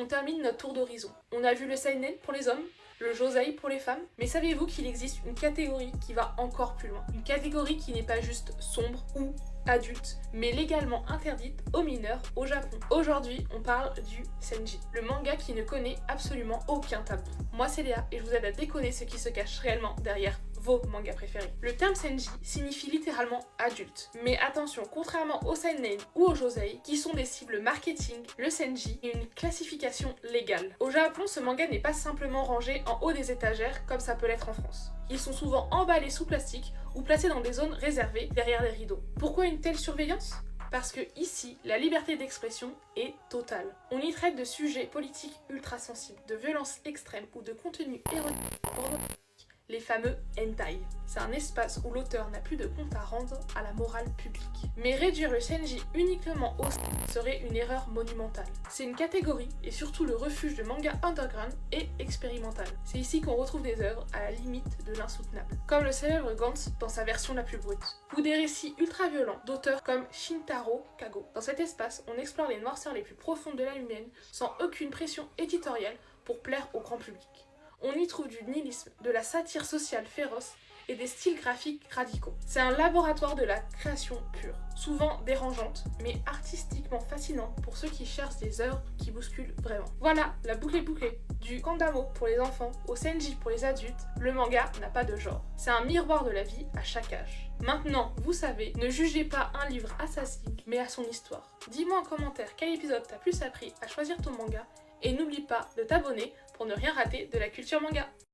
termine notre tour d'horizon. On a vu le seinen pour les hommes, le josei pour les femmes, mais saviez-vous qu'il existe une catégorie qui va encore plus loin? Une catégorie qui n'est pas juste sombre ou adulte, mais légalement interdite aux mineurs au Japon. Aujourd'hui, on parle du senji, le manga qui ne connaît absolument aucun tabou. Moi c'est Léa et je vous aide à décoder ce qui se cache réellement derrière vos mangas préférés. Le terme senji signifie littéralement adulte. Mais attention, contrairement au seinen ou au josei, qui sont des cibles marketing, le senji est une classification légale. Au Japon, ce manga n'est pas simplement rangé en haut des étagères comme ça peut l'être en France. Ils sont souvent emballés sous plastique ou placés dans des zones réservées derrière les rideaux. Pourquoi une telle surveillance ? Parce que ici, la liberté d'expression est totale. On y traite de sujets politiques ultra sensibles, de violences extrêmes ou de contenus érotiques, les fameux hentai. C'est un espace où l'auteur n'a plus de compte à rendre à la morale publique. Mais réduire le senji uniquement au serait une erreur monumentale. C'est une catégorie et surtout le refuge de manga underground et expérimental. C'est ici qu'on retrouve des œuvres à la limite de l'insoutenable, comme le célèbre Gantz dans sa version la plus brute, ou des récits ultra violents d'auteurs comme Shintaro Kago. Dans cet espace, on explore les noirceurs les plus profondes de l'âme humaine sans aucune pression éditoriale pour plaire au grand public. On y trouve du nihilisme, de la satire sociale féroce et des styles graphiques radicaux. C'est un laboratoire de la création pure, souvent dérangeante, mais artistiquement fascinante pour ceux qui cherchent des œuvres qui bousculent vraiment. Voilà, la boucle est bouclée. Du kandamo pour les enfants au senji pour les adultes, le manga n'a pas de genre. C'est un miroir de la vie à chaque âge. Maintenant, vous savez, ne jugez pas un livre à sa cible, mais à son histoire. Dis-moi en commentaire quel épisode t'a plus appris à choisir ton manga, et n'oublie pas de t'abonner pour ne rien rater de la culture manga.